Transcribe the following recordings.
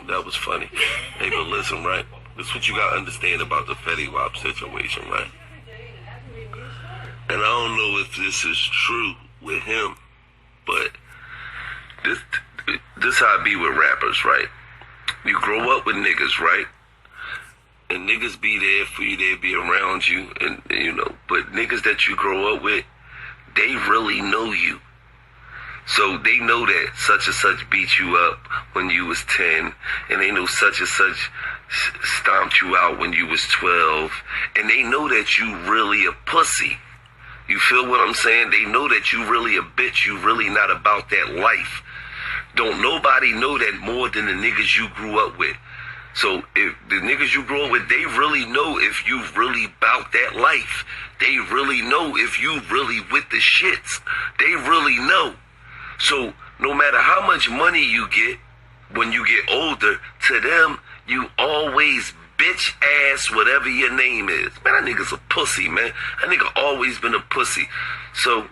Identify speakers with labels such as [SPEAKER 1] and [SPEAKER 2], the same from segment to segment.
[SPEAKER 1] That was funny. Hey, but listen, right? This is what you gotta understand about the Fetty Wap situation, right? And I don't know if this is true with him, but this how it be with rappers, right? You grow up with niggas, right? And niggas be there for you, they be around you, and you know, but niggas that you grow up with, they really know you. So they know that such and such beat you up when you was 10, and they know such and such stomped you out when you was 12, and they know that you really a pussy. You feel what I'm saying? They know that you really a bitch, you really not about that life. Don't nobody know that more than the niggas you grew up with. So if the niggas you grew up with, they really know if you really bout that life. They really know if you really with the shits. They really know. So no matter how much money you get when you get older, to them, you always bitch ass whatever your name is. Man, that nigga's a pussy, man. That nigga always been a pussy. So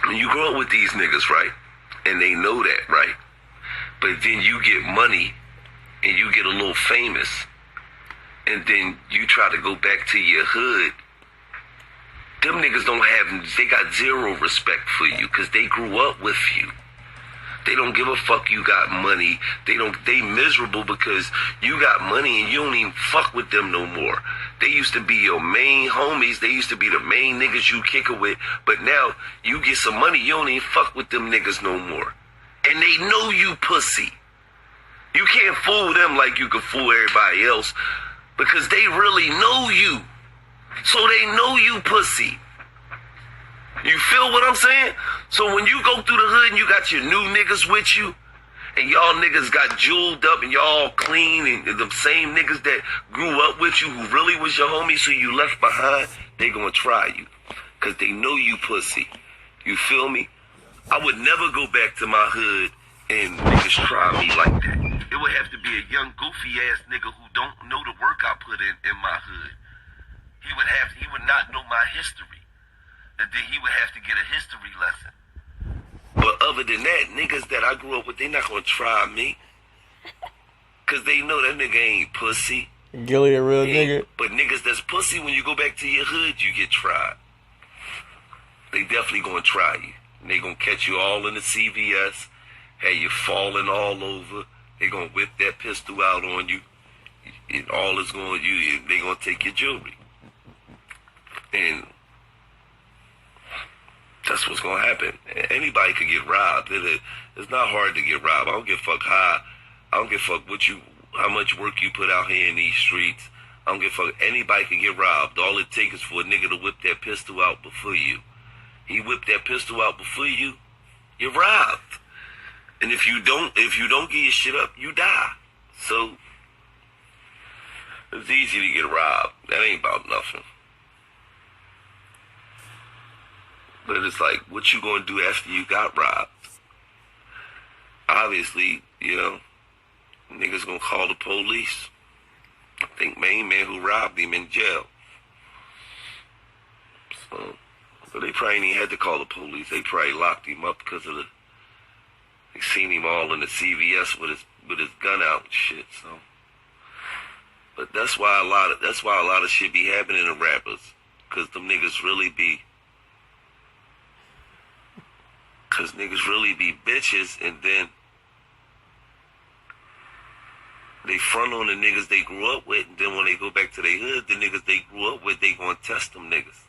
[SPEAKER 1] when you grow up with these niggas, right? And they know that, right? But then you get money and you get a little famous, and then you try to go back to your hood. Them niggas they got zero respect for you because they grew up with you. They don't give a fuck you got money. They miserable because you got money and you don't even fuck with them no more. They used to be your main homies. They used to be the main niggas you kick it with. But now you get some money, you don't even fuck with them niggas no more. And they know you pussy. You can't fool them like you can fool everybody else because they really know you. So they know you pussy. You feel what I'm saying? So when you go through the hood and you got your new niggas with you, and y'all niggas got jeweled up and y'all clean, and the same niggas that grew up with you who really was your homies who you left behind, they gonna try you. Cause they know you pussy. You feel me? I would never go back to my hood and niggas try me like that. It would have to be a young goofy ass nigga who don't know the work I put in my hood. He would not know my history. And then he would have to get a history lesson. But other than that, niggas that I grew up with, they not gonna try me. Cause they know that nigga ain't pussy.
[SPEAKER 2] Gillie a real nigga.
[SPEAKER 1] But niggas that's pussy, when you go back to your hood, you get tried. They definitely gonna try you. And they gonna catch you all in the CVS, have you falling all over. They gonna whip that pistol out on you. And all is going you. They gonna take your jewelry. And that's what's gonna happen. Anybody could get robbed. It's not hard to get robbed. I don't give a fuck how. I don't give a fuck how much work you put out here in these streets. I don't give a fuck. Anybody can get robbed. All it takes is for a nigga to whip that pistol out before you. He whipped that pistol out before you, you're robbed. And if you don't get your shit up, you die. So it's easy to get robbed. That ain't about nothing. But it's like, what you gonna do after you got robbed? Obviously, you know, niggas gonna call the police. I think main man who robbed him in jail. So, but they probably ain't had to call the police. They probably locked him up because of they seen him all in the CVS with his gun out and shit. So, but that's why a lot of shit be happening to rappers, because them niggas really be. Because niggas really be bitches, and then they front on the niggas they grew up with, and then when they go back to their hood, the niggas they grew up with, they gonna test them niggas.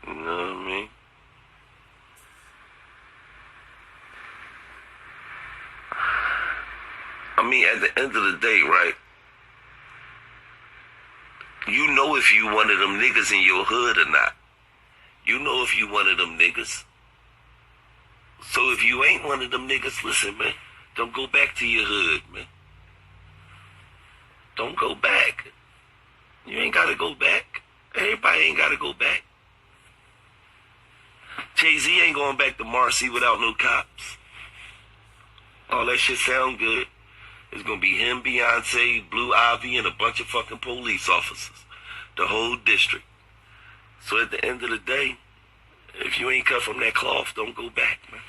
[SPEAKER 1] You know what I mean? I mean, at the end of the day, right? You know if you one of them niggas in your hood or not. You know if you one of them niggas. So if you ain't one of them niggas, listen, man, don't go back to your hood, man. Don't go back. You ain't gotta go back. Everybody ain't gotta go back. Jay-Z ain't going back to Massey without no cops. All that shit sound good. It's gonna be him, Beyonce, Blue Ivy, and a bunch of fucking police officers. The whole district. So at the end of the day, if you ain't cut from that cloth, don't go back, man.